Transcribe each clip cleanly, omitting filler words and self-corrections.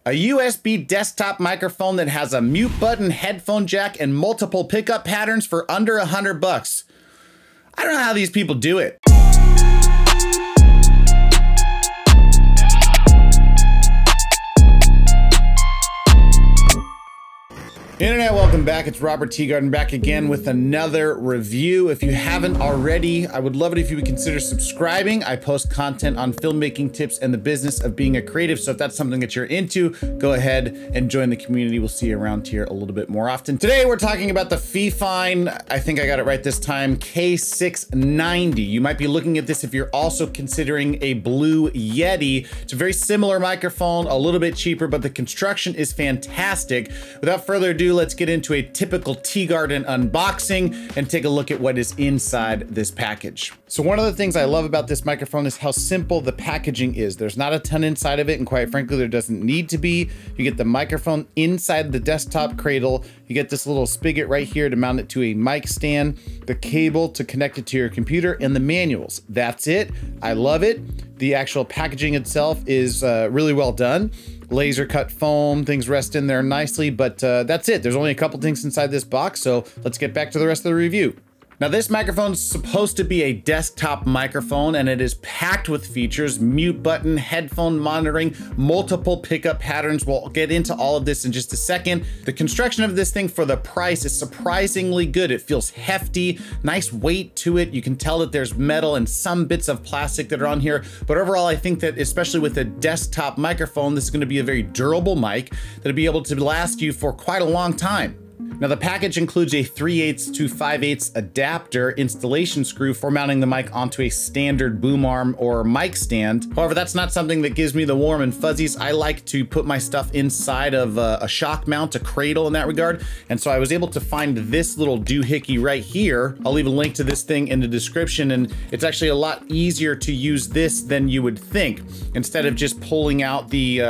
A USB desktop microphone that has a mute button, headphone jack, and multiple pickup patterns for under $100. I don't know how these people do it. Internet, welcome back. It's Robert Teegarden back again with another review. If you haven't already, I would love it if you would consider subscribing. I post content on filmmaking tips and the business of being a creative. So if that's something that you're into, go ahead and join the community. We'll see you around here a little bit more often. Today, we're talking about the Fifine, I think I got it right this time, K690. You might be looking at this if you're also considering a Blue Yeti. It's a very similar microphone, a little bit cheaper, but the construction is fantastic. Without further ado, let's get into a typical Teegarden unboxing and take a look at what is inside this package. So one of the things I love about this microphone is how simple the packaging is. There's not a ton inside of it, and quite frankly, there doesn't need to be. You get the microphone inside the desktop cradle. You get this little spigot right here to mount it to a mic stand, the cable to connect it to your computer, and the manuals. That's it. I love it. The actual packaging itself is really well done. Laser cut foam, things rest in there nicely, but that's it. There's only a couple things inside this box, so let's get back to the rest of the review. Now, this microphone is supposed to be a desktop microphone, and it is packed with features: mute button, headphone monitoring, multiple pickup patterns. We'll get into all of this in just a second. The construction of this thing for the price is surprisingly good. It feels hefty, nice weight to it. You can tell that there's metal and some bits of plastic that are on here, but overall, I think that especially with a desktop microphone, this is going to be a very durable mic that'll be able to last you for quite a long time. Now, the package includes a 3/8 to 5/8 adapter installation screw for mounting the mic onto a standard boom arm or mic stand. However, that's not something that gives me the warm and fuzzies. I like to put my stuff inside of a shock mount, a cradle in that regard. And so I was able to find this little doohickey right here. I'll leave a link to this thing in the description, and it's actually a lot easier to use this than you would think. Instead of just pulling out the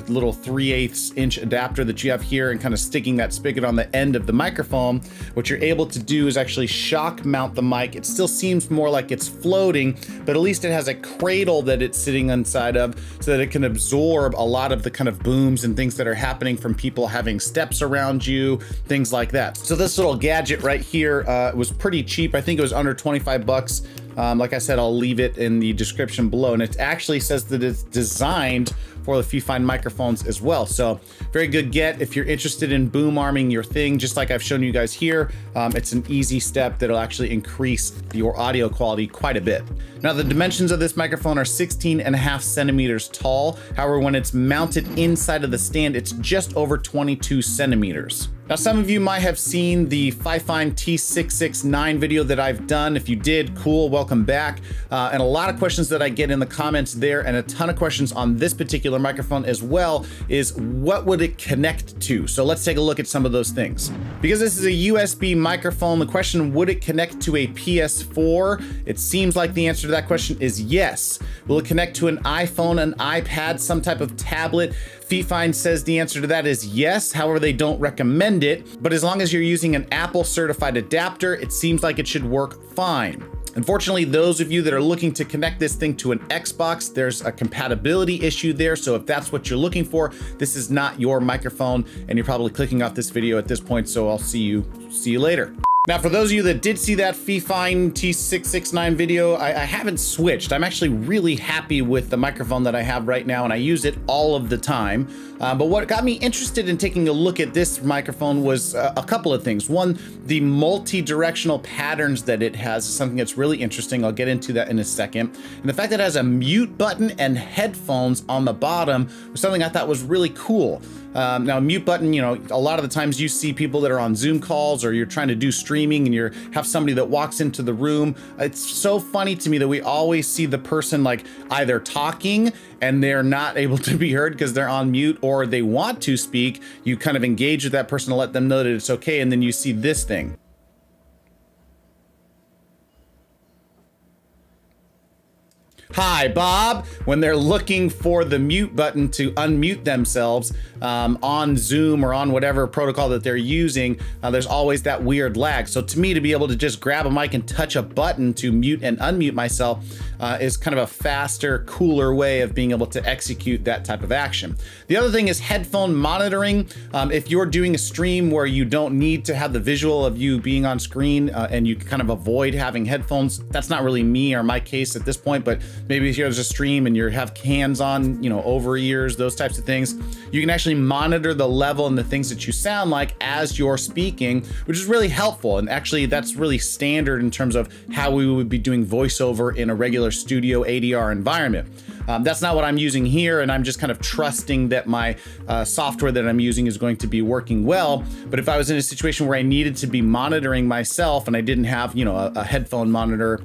little 3/8 inch adapter that you have here and kind of sticking that spigot on the end of the microphone, what you're able to do is actually shock mount the mic. It still seems more like it's floating, but at least it has a cradle that it's sitting inside of so that it can absorb a lot of the kind of booms and things that are happening from people having steps around you, things like that. So this little gadget right here was pretty cheap. I think it was under 25 bucks. Like I said, I'll leave it in the description below, and it actually says that it's designed for the Fifine microphones as well. So very good get if you're interested in boom arming your thing, just like I've shown you guys here. It's an easy step that'll actually increase your audio quality quite a bit. Now, the dimensions of this microphone are 16.5 centimeters tall. However, when it's mounted inside of the stand, it's just over 22 centimeters. Now, some of you might have seen the Fifine T690 video that I've done. If you did, cool, welcome back. And a lot of questions that I get in the comments there, and a ton of questions on this particular microphone as well, is what would it connect to? So let's take a look at some of those things. Because this is a USB microphone, the question, would it connect to a PS4? It seems like the answer to that question is yes. Will it connect to an iPhone, an iPad, some type of tablet? Fifine says the answer to that is yes. However, they don't recommend it, but as long as you're using an Apple certified adapter, it seems like it should work fine. Unfortunately, those of you that are looking to connect this thing to an Xbox, there's a compatibility issue there. So if that's what you're looking for, this is not your microphone, and you're probably clicking off this video at this point. So I'll see you later. Now, for those of you that did see that Fifine T690 video, I haven't switched. I'm actually really happy with the microphone that I have right now, and I use it all of the time. But what got me interested in taking a look at this microphone was a couple of things. One, the multi-directional patterns that it has is something that's really interesting. I'll get into that in a second. And the fact that it has a mute button and headphones on the bottom was something I thought was really cool. Now, mute button, you know, a lot of the times you see people that are on Zoom calls, or you're trying to do streaming and you have somebody that walks into the room. It's so funny to me that we always see the person like either talking and they're not able to be heard because they're on mute, or they want to speak. You kind of engage with that person to let them know that it's okay, and then you see this thing. "Hi, Bob," when they're looking for the mute button to unmute themselves on Zoom or on whatever protocol that they're using. There's always that weird lag. So to me, to be able to just grab a mic and touch a button to mute and unmute myself is kind of a faster, cooler way of being able to execute that type of action. The other thing is headphone monitoring. If you're doing a stream where you don't need to have the visual of you being on screen and you kind of avoid having headphones, that's not really me or my case at this point, but maybe if there's a stream and you have hands on, over ears, those types of things, you can actually monitor the level and the things that you sound like as you're speaking, which is really helpful. And actually that's really standard in terms of how we would be doing voiceover in a regular studio ADR environment. That's not what I'm using here, and I'm just kind of trusting that my software that I'm using is going to be working well. But if I was in a situation where I needed to be monitoring myself and I didn't have, a headphone monitor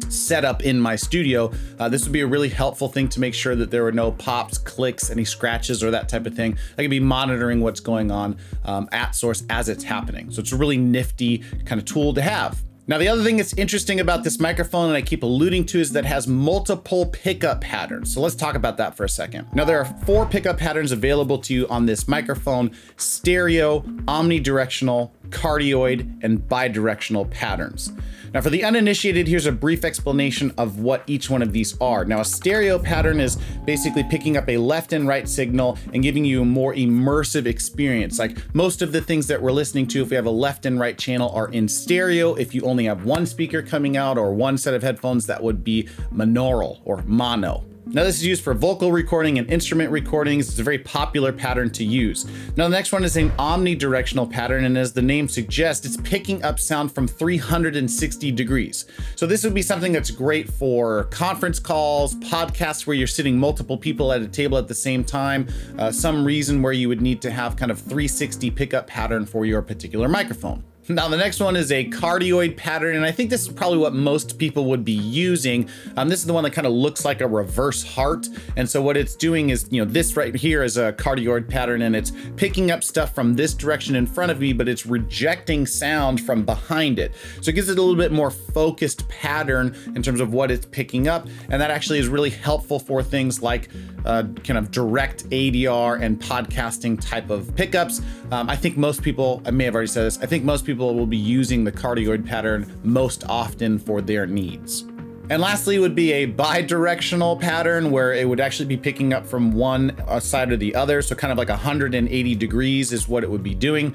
set up in my studio, this would be a really helpful thing to make sure that there were no pops, clicks, any scratches or that type of thing. I can be monitoring what's going on at source as it's happening. So it's a really nifty kind of tool to have. Now, the other thing that's interesting about this microphone, and I keep alluding to, is that it has multiple pickup patterns. So let's talk about that for a second. Now, there are 4 pickup patterns available to you on this microphone: stereo, omnidirectional, cardioid, and bidirectional patterns. Now, for the uninitiated, here's a brief explanation of what each one of these are. Now, a stereo pattern is basically picking up a left and right signal and giving you a more immersive experience. Like most of the things that we're listening to, if we have a left and right channel, are in stereo. If you only have one speaker coming out or one set of headphones, that would be monaural or mono. Now, this is used for vocal recording and instrument recordings. It's a very popular pattern to use. Now, the next one is an omnidirectional pattern, and as the name suggests, it's picking up sound from 360 degrees. So this would be something that's great for conference calls, podcasts where you're sitting multiple people at a table at the same time, some reason where you would need to have kind of 360 pickup pattern for your particular microphone. Now, the next one is a cardioid pattern, and I think this is probably what most people would be using. This is the one that kind of looks like a reverse heart. And so what it's doing is, this right here is a cardioid pattern, and it's picking up stuff from this direction in front of me, but it's rejecting sound from behind it. So it gives it a little bit more focused pattern in terms of what it's picking up. And that actually is really helpful for things like kind of direct ADR and podcasting type of pickups. I think most people, I may have already said this, I think most people will be using the cardioid pattern most often for their needs. And lastly would be a bidirectional pattern, where it would actually be picking up from one side or the other. So kind of like 180 degrees is what it would be doing.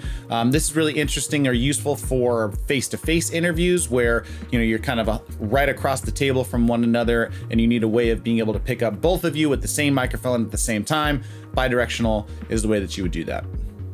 This is really interesting or useful for face-to-face interviews where, you're kind of right across the table from one another and you need a way of being able to pick up both of you with the same microphone at the same time. Bidirectional is the way that you would do that.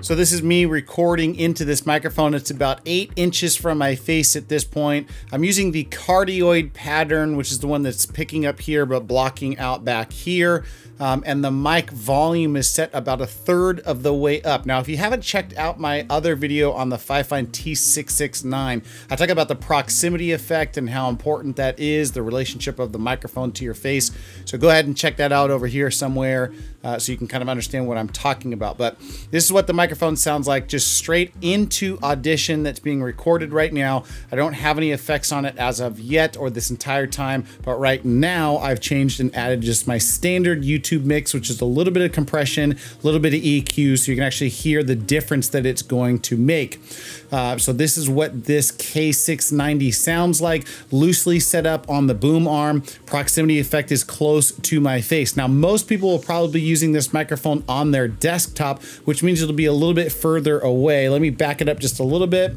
So this is me recording into this microphone. It's about 8 inches from my face at this point. I'm using the cardioid pattern, which is the one that's picking up here but blocking out back here. And the mic volume is set about 1/3 of the way up. Now, if you haven't checked out my other video on the Fifine K690, I talk about the proximity effect and how important that is, the relationship of the microphone to your face. So go ahead and check that out over here somewhere so you can kind of understand what I'm talking about. But this is what the microphone sounds like, just straight into Audition that's being recorded right now. I don't have any effects on it as of yet or this entire time, but right now I've changed and added just my standard YouTube mix, which is a little bit of compression, a little bit of EQ, so you can actually hear the difference that it's going to make. So this is what this K690 sounds like, loosely set up on the boom arm. Proximity effect is close to my face. Now, most people will probably be using this microphone on their desktop, which means it'll be a little bit further away. Let me back it up just a little bit.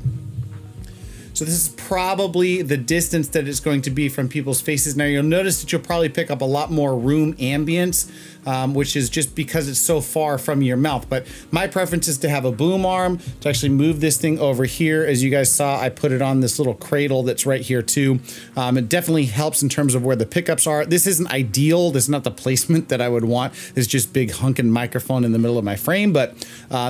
So this is probably the distance that it's going to be from people's faces. Now, you'll notice that you'll probably pick up a lot more room ambience, which is just because it's so far from your mouth. But my preference is to have a boom arm to actually move this thing over here. As you guys saw, I put it on this little cradle that's right here too. It definitely helps in terms of where the pickups are. This isn't ideal. This is not the placement that I would want. It's just big hunkin' microphone in the middle of my frame, but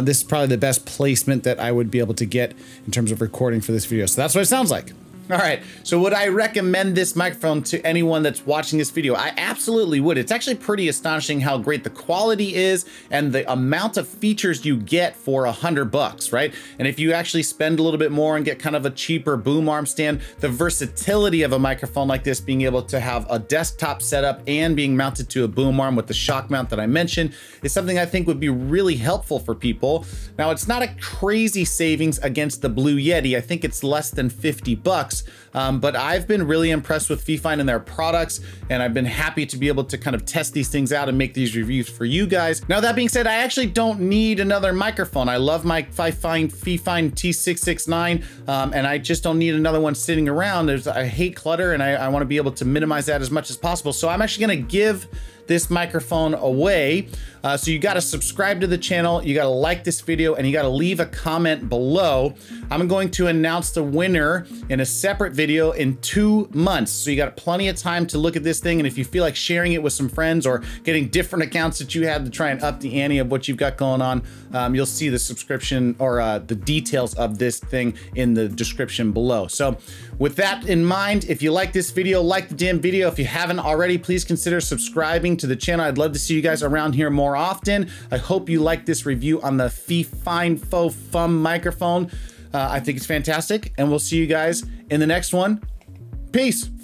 this is probably the best placement that I would be able to get in terms of recording for this video. So that's what it sounds like. All right, so would I recommend this microphone to anyone that's watching this video? I absolutely would. It's actually pretty astonishing how great the quality is and the amount of features you get for $100, right? And if you actually spend a little bit more and get kind of a cheaper boom arm stand, the versatility of a microphone like this, being able to have a desktop setup and being mounted to a boom arm with the shock mount that I mentioned, is something I think would be really helpful for people. Now, it's not a crazy savings against the Blue Yeti. I think it's less than $50. But I've been really impressed with Fifine and their products, and I've been happy to be able to kind of test these things out and make these reviews for you guys. Now, that being said, I actually don't need another microphone. I love my Fifine K690, and I just don't need another one sitting around. I hate clutter, and I want to be able to minimize that as much as possible. So I'm actually going to give this microphone away. So you got to subscribe to the channel, you got to like this video, and you got to leave a comment below. I'm going to announce the winner in a separate video in 2 months. So you got plenty of time to look at this thing. And if you feel like sharing it with some friends or getting different accounts that you have to try and up the ante of what you've got going on, you'll see the subscription or the details of this thing in the description below. So with that in mind, if you like this video, like the damn video. If you haven't already, please consider subscribing to the channel. I'd love to see you guys around here more often. I hope you like this review on the Fifine Faux Fum microphone. I think it's fantastic, and we'll see you guys in the next one. Peace.